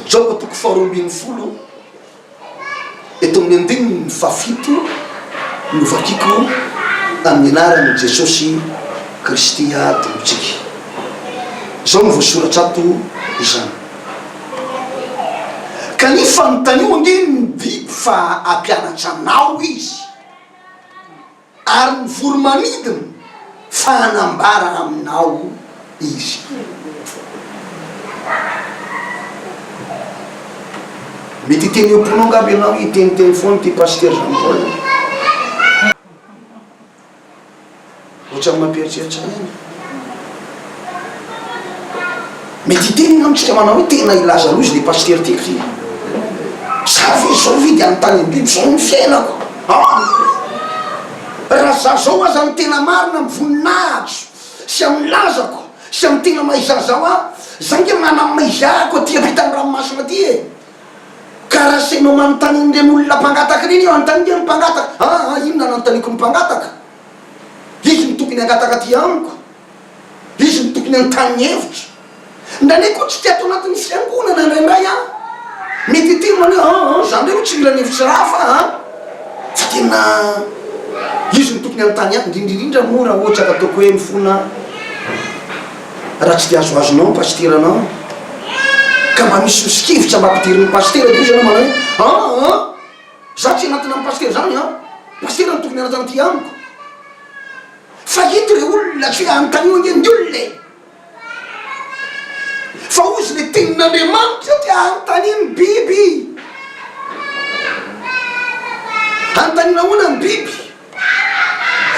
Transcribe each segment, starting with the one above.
zao toko faharoambin'ny folo eto amin'ny andininy fafito novakiko amin'ny anarany Jesosy Kristy tompontsika. Zao no voasoratra ato izany. Kanefa notanio angeny ny biby fa ampianatra anao izy ary ny voromanidiny fa hanambara aminao izy. Mety hiteny omponao ngaby ianao hiteniteny foana ty pasteur Jean-Paul ohatrany mampieritreritra eny. Mety hiteny namitsika manao hoe tena ilaza lozy le pasteur tiako ty. Savy zao vidy anontany biby zao ny fiainako. Raha za zao aza ny tena marina amin'ny voninahitro sy amin'ny lazako sy amin'ny tena mahiza zao zange mana amin'ny maizako ty apitany ranomasina ty e. Ka raha senao manontany indreny olona mpangataka reny io anontany indreny mpangataka inona nanontaniko ny mpangataka, izy ny tokony angataka ty amiko, izy ny tokony anontany hevitra. Ndrany koa tsy tiato anatin'ny fiangonana ndraindray mety hiteny manao zany ndray tsy mila hevitra raha fa tena izy ny tokony anontany ahy. Indrindrindrindra mora ohatra ka ataoko hoe mifona raha tsy dia azoazonao pasteur anao ka mba misy misikevitra mba ampidirin'ny pasteur izy anao manao hoe za tsy anatina amin'ny pasteur zany pasteur ny tokony anatany ty amiko. Fa hito le olona tsy hoe anontanio angeny ny olona fa ozy le tenin'Andriamanitra ty anontany ny biby. Anontaniana hoana ny biby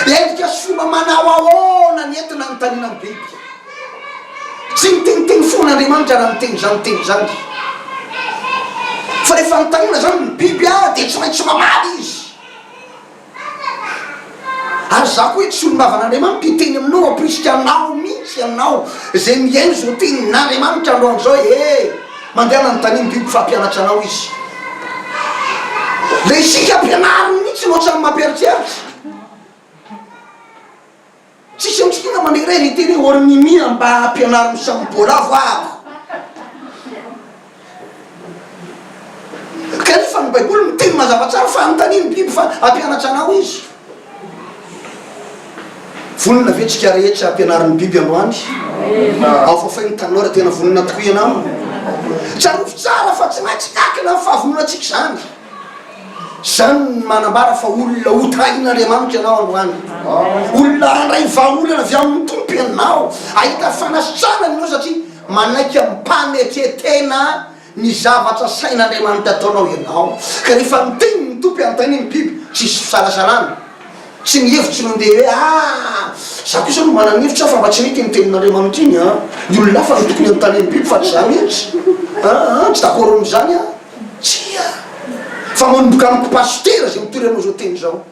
endrika sy fomba manao ahoana ny entina anontaniana ny biby. Tsy miteniteny fon'Andriamanitra raha miteny zany teny zany fa rehefa anontaniana zany ny biby dia tsy maintsy mamaly izy. Ary za koa hoe tsy olombavan'Andriamanitra hiteny aminao aprisika anao mihitsy anao zay miaino zao tenin'Andriamanitra androany zao mandeha nanontaniany biby fa ampianatra anao izy. Le isika ampianariny mihitsy no ohatrany mampieritreritra. Tsisy amitsika mandeha ny teny hoe ornimia mba ampianariny samy bolavo ako. Kanefa ny Baiboly miteny mazava tsara fa anontaniany biby fa ampianatra anao izy. Vonona vetsika rehetra ampianarin'ny biby androany ao fafay nytanora tena vonona tokoa ianao. Tsarovy tsara fa tsy maintsy kakina ny fahavononantsika zany. Zany manambara fa olona hotahin'Andriamanitra ianao androany. Olona andray vahaolana avy amin'ny tompo ianao. Ahita fanasitranany ianao satria manaiky mipanetretena ny zavatra sain'Andriamanitra ataonao ianao. Ka rehefa miteny ny tompo anontaniany biby tsisy fisalasalana. Tsy mihevitsy mandeha hoe za kosa no manana hevitra fa mba tsy mety ny tenin'Andriamanitra iny ny olona fa tokony anontaniany biby fa tsy za mihitsy tsy d'accord amin'izany tsia fa manomboka amiko pasteur zay mitory anao zao teny zao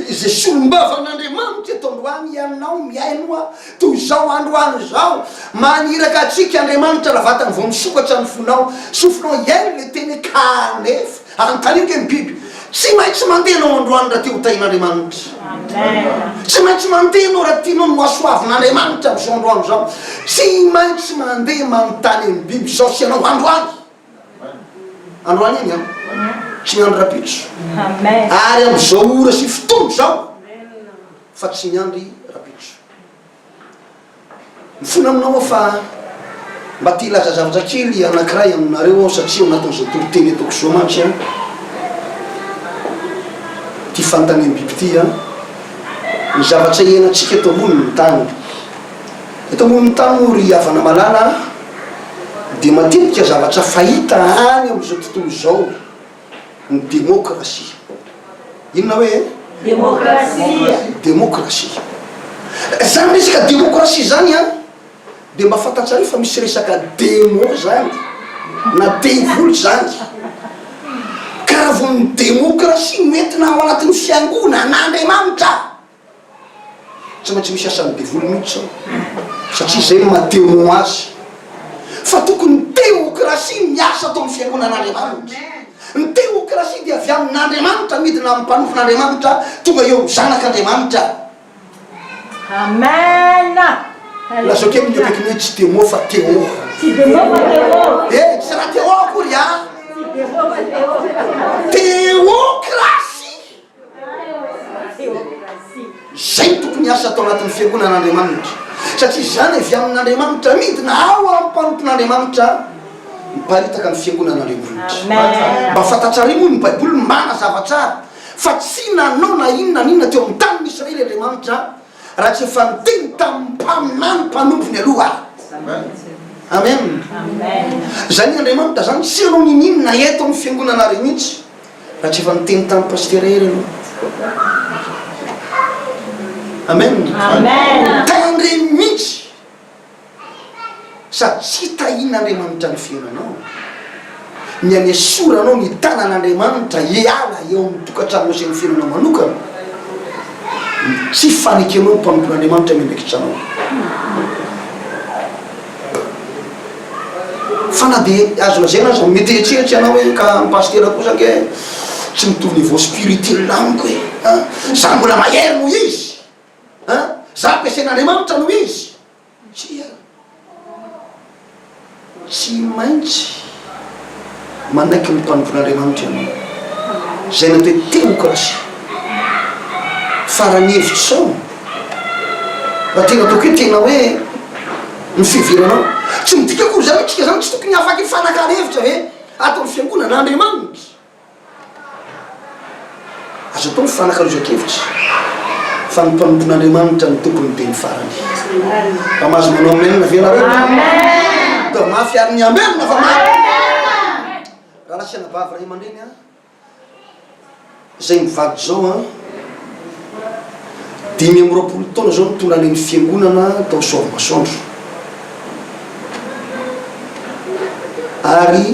zay solombavan'Andriamanitra eto androany ianao miaino toy zao androany zao maniraka atsika Andriamanitra raha vatany vao misokatra ny fonao sofinao iaino le teny kanefa anontaniany ny biby. Tsy maintsy mandeha anao androany raha ty hotahin'Andriamanitra. Tsy maintsy mandeha anao raha tianao no asoavin'Andriamanitra am'izao androany zao. Tsy maintsy mandeha manontany amin'ny biby zao sy anao androany. Androany iny tsy miandry rapitso. Ary am'izao ora sy fotoana zao fa tsy miandry rapitso. Mifona aminao fa mba ty ilaza zavatra kely anankiray aminareo satria anatin'izao tontolo ataoko zao mantsy ty fanontaniany biby ty ny zavatra iainantsika eto ambony tany. Eto ambony tany ry havana malala dia matetika zavatra fahita any am'izao tontolo zao ny demokrasia. Inona hoe demokrasia. Zany resaka demokrasia zany dia mba fantatsary fa misy resaka demo zany na devoly zany. Karaha vo ny demokrasia mentina ao anatin'ny fiangonana n'Andriamanitra tsy maintsy misy asan'ny devoly mihitsy satria zay mahatemo azy. Fa tokony demokrasia miasa atao amin'ny fiangonan'Andriamanitra. Ny demokrasia dia avy amin'Andriamanitra midina amin'ny mpanofon'Andriamanitra tonga eo zanak'Andriamanitra. Amen. La zao kely ny eky ny hoe tsy demo fa teo. Tsy demo fa teo. Tsy raha teo akory atao anatin'ny fiangonan'Andriamanitra satria zany avy amin'Andriamanitra midina ao am'mpanompon'Andriamanitra miparitaka ny fiangonan'Andriamanitra. Mba fantatrareo moa ny baiboly mana zavatsara fa tsy nanao na inona teo amin'ny tanin'ny Israely Andriamanitra raha tsy efa niteny tamin'ny mpaminany mpanompony aloha. Amen. Zany Andriamanitra zany tsy anao ninina eto amin'ny fiangonanareo mihitsy raha tsy efa niteny tamin'ny pastera ery aloha. Amen. Tandre mihitsy sady tsy tahin'Andriamanitra ny fiainanao ny anesoranao ny tanan'Andriamanitra hiala eo amin'ny tokantrano sy ny fiainanao manokana tsy fanekenao ny mpanompon'Andriamanitra miandraikitranao. Fa na de azo lazaina azy mety eritseritra ianao hoe ka pastera kosa ke tsy mitovy niveau spirituel amiko hoe za mbola mahery noho izy za ampiasain'Andriamanitra noho izy tsy maintsy manaiky ny mpanompon'Andriamanitra ianao zay natao hoe teokrasia farany hevitra sao raha tena ataoko hoe tena hoe ny fiveranao tsy midika kory zany tsika zany tsy tokony afaky fanakar-hevitra hoe ataon'ny fiangonan'Andriamanitra azo atao ny fanakarizan-kevitra fa ny mpanompon'Andriamanitra ny tompony be ny farany. Fa mahazo manao amen ve nareo? Da mafiary ny amen na fa raha lasiana vavy ray aman-dreny zay mivady zao 5 taona zao mitondra ny fiangonana tao Soave Masoandro ary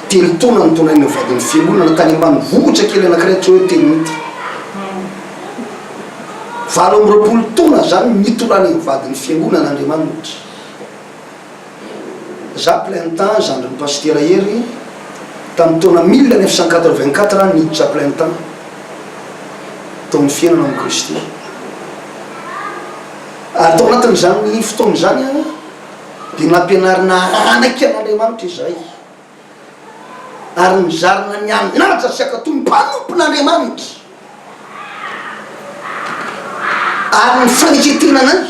3 taona mitondra ny vadin'ny fiangonana tany ambany vohitra kely anankiray tsy hoe telimity 20 taona zany mitondra ny vadin'ny fiangonan'Andriamanitra. Za plein temps zandry ny pastera ery tamin'ny taona 1984 niditra plein temps tao amin'ny fiainana amin'ny Kristy ary tao anatin'izany fotoana zany dia nampianarina anaky an'Andriamanitra izay ary nizarina ny anatsa sy akatoy ny mpanompon'Andriamanitra ary ny faniketenanay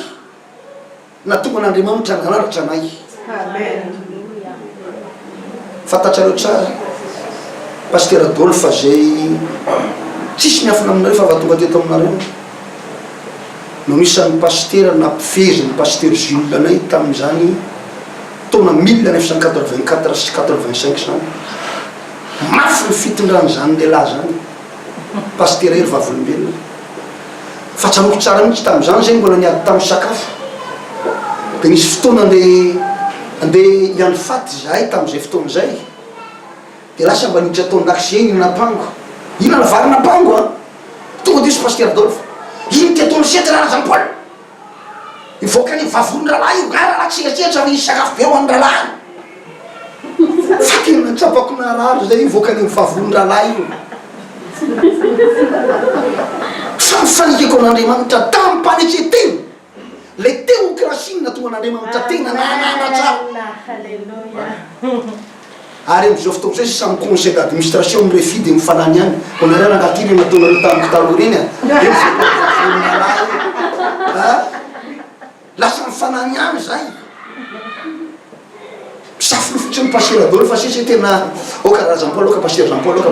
natonga n'Andriamanitra nanaritra anay. Fantatrareo tsara pastera Adolphe zay tsisy miafina aminareo fa tonga teto aminareo no nisan'ny pastera nampifezy ny pastera Jules anay tamin'izany taona 1984 sy 85 zany mafy ny fitondran'izany lehilahy zany pastera ery vavolombelona fa tsanoko tsara mihitsy tamin'izany zay mbola niady tamin'ny sakafo dia nisy fotoana andeha hiany faty zahay tamin'izay fotoana zay dia lasa mba niditra taon'ny lakseny napango ina navary napango tonga diso pastera Adolphe iny ty ataony sety raha Jean Paul ivoaka ny vavon-dralahy io gara raha tseritseritra fa isy sakafo be ho an'ny ralahy fa tena tsapako narary zay ivoaka ny vavon-dralahy io fa mifanikeko an'Andriamanitra tamin'ny mpaneketeny le teokrasia natonga an'Andriamanitra tena nanana tsara ary am'izao fotoana zay samy conseil d'administration mirefi dia mifanany any onareo nangatily nataonareo tamin'ny taloha reny lasa mifanany any zay safilofotry ny pastera Adolphe fa sisy tena karaha Jean Paul ka pastera Jean Paul ka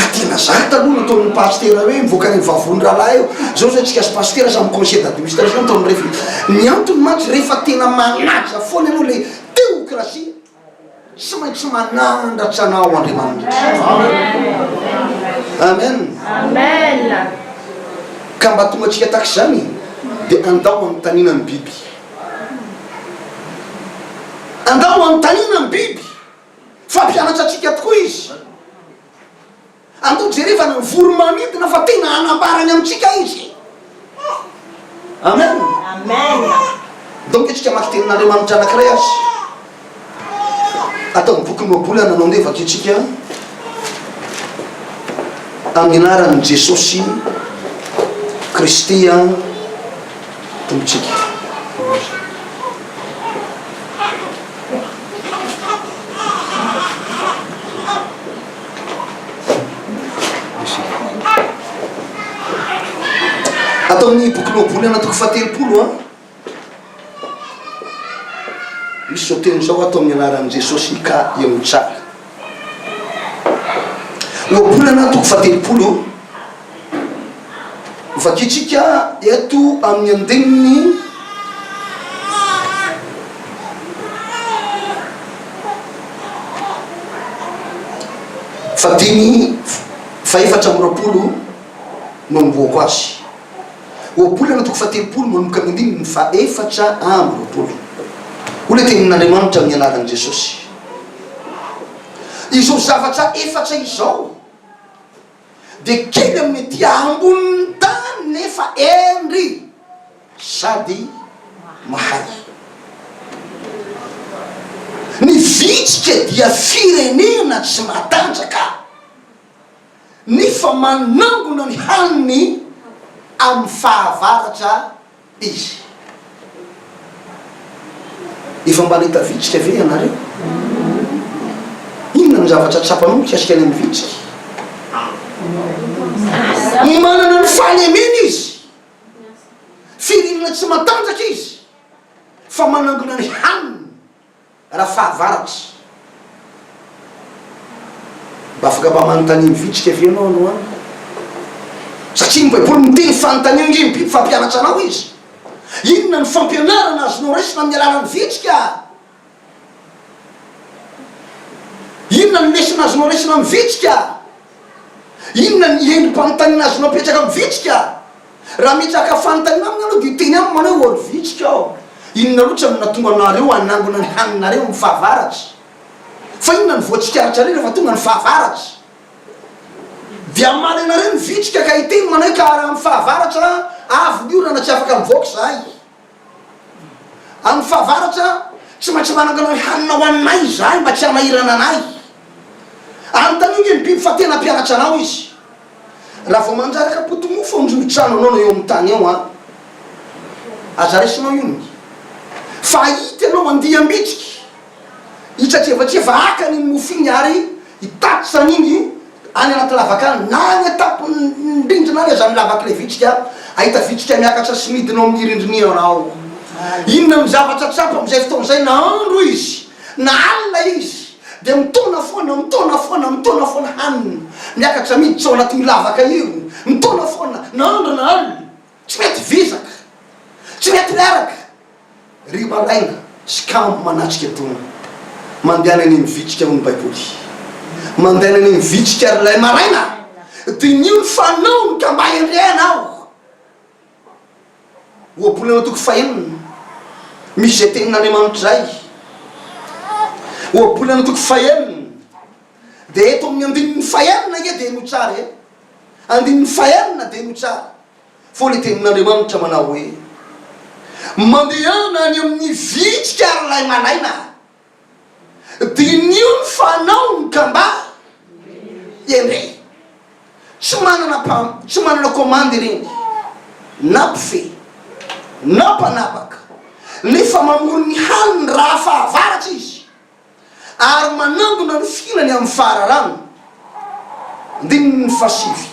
tena zany taloha nataon'ny pastera hoe mivoaka ny vavon-dralahy io zao zay tsika sy pastera samy conseil d'administration taon'ny refi ny antony mantsy rehefa tena manaja foana anao le teokrasia tsy maintsy manandratra anao Andriamanitra. Amen. Ka mba tonga atsika tahaka zany dia andao amin'ny taninan'ny biby andao amin'ny taninan'ny biby fampianatra atsika tokoa izy andao jerevana ny voro-manidina fa tena anambarany amintsika izy. Amen. Donc atsika maky tenin'Andriamanitra anankiray azy atao boky moboly nanao ndevaka itsika amin'ny anaran'i Jesosy Kristy tombotsika. atao amin'ny boky Noaboly anatoko fatelopolo misy zao teny zao atao amin'ny anaran'i Jesosy ka eno tsara. Noaboly anatoko fatelopolo vakitsika eto amin'ny andininy fadimy faefatra amby roapolo manomboako azy. Noaboly anatoko fatelopolo manomboka amin'ny andininy faefatra amby roapolo. Ole tenin'Andriamanitra amin'ny anaran'i Jesosy. Izao zavatra efatra izao de kely amin'ny ety ambonin'ny tany nefa endry sady mahay. Ny vitsika dia firenena tsy matanjaka nefa manangona ny haniny amin'ny fahavaratra izy. Efa mba nahita vitsika ve ianareo? Inona ny zavatra tsapanao mikasika any amin'ny vitsika? Manana ny fahalemena izy, firenena tsy matanjaka izy, fa manangona ny haniny raha fahavaratra. Mba afaka mba manontany vitsika ve anao anao any? Satria ny Baiboly miteny fanontania ny biby fampianatra anao izy. Inona ny fampianarana azonao raisina amin'ny alalan'ny vitsika? Inona ny lesona azonao raisina amin'ny vitsika? Inona ny endrim-panontaniana azonao apetraka amin'ny vitsika? Raha metraka fanontaniana aminy anao dia teny aminy manao ory vitsika aho. Inona loatra no natonga anareo anangona ny haninareo amin'ny fahavaratra? Fa inona ny voatsikaritra reo rehefa tonga ny fahavaratra? Dia amaly anareo ny vitsika ka hiteny manao ka raha amin'ny fahavaratra avy ny orana tsy afaka mivoaka zahay. Amin'ny fahavaratra tsy maintsy manangana ny hanina ho aninay zahay mba tsy hanahirana anay. Anontaniana ny biby fa tena mpianatra anao izy. Raha vao manjaraka potomofo anjohitrano anao eo amin'ny tany eo aza raisinao io. Fa hita anao andiam-bitsika hitratrevatreva akany ny mofo igny ary hitatsany igny any anaty lavakany na ny atapony rindrina any aza amin'ny lavaky le vitsika ahita vitsika miakatra sy midinao amin'ny rindrina anao. Inona ny zavatra tsapa amin'izay fotoan'izay nahandro izy na alina izy dia mitona foana hanina miakatra miditra ao anatin'ny lavaka io, mitona foana nahandro na alina, tsy mety visaka, tsy mety miaraka. Ry malaina sy kamo manatrika tony mandehana ny mivitsika amin'ny Baiboly, mandehana ny mivitsika ary lay malaina dia nio ny fanaony ka mba endreanao. Noaboly anatoko fahenina misy zay tenin'Andriamanitra zay. Noaboly anatoko fahenina dia eto amin'ny andinin'ny fahenina ie dia no tsara e. Andinin'ny fahenina dia no tsara. Fô le tenin'Andriamanitra manao hoe mandehana any amin'ny vitsika ary lay malaina dia nio ny fanaony ka mba endre. Tsy manana komandy ireny na mpife na mpanapaka nefa mamoro ny haniny raha fahavaratra izy ary manangona ny fihinany amin'ny fahararano. Andininy fasivy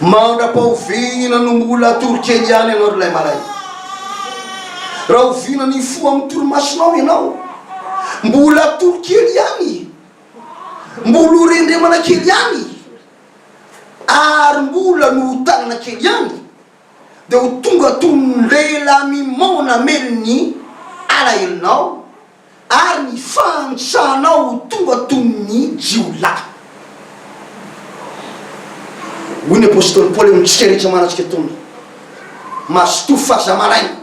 mandra-pahovina no mbola torokely ihany ianao ry lay malaina. Raha ovina ny fo amin'ny toromasonao ianao mbola torokely ihany, mbola horendremana kely ihany ary mbola no tanana kely ihany dia ho tonga tony lehilahy mimona melony alahelinao ary ny fantsanao ho tonga tony jiolahy. Hoy ny apôstôly Paoly amintsika rehetra manatsika tony masotoa fahaza malaina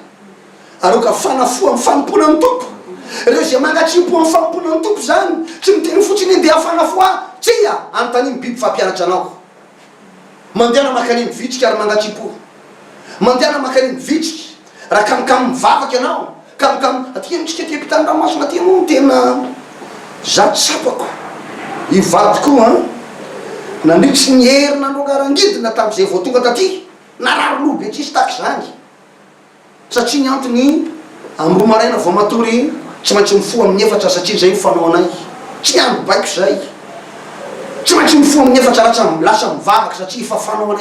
aroka fanafoa amin'ny fanompona amin'ny tompo. Ireo zay mangatrim-po amin'ny fanompona amin'ny tompo zany tsy miteny fotsiny ndeha fanafoa tsia anontany biby fampianatra anao. Mandehana makany mivitsika ary mangatrim-po, mandehana makany mivitsika raha kamokamo mivavaky ianao, kamokamo aty antsika ty ampitan-dranomasina aty moa tena zato sapako ivady koa nandritsy ny herina nrogarangidina tamin'izay vao tonga taty narary lobe tsisy taky zany. Satria ny antony amin'ny roa maraina vao matory tsy maintsy mifoha amin'ny efatra satria zay mifanao anay. Tsy andro baiko zay, tsy maintsy mifoha amin'ny efatra lasa mivavaky satria fa fanao anay.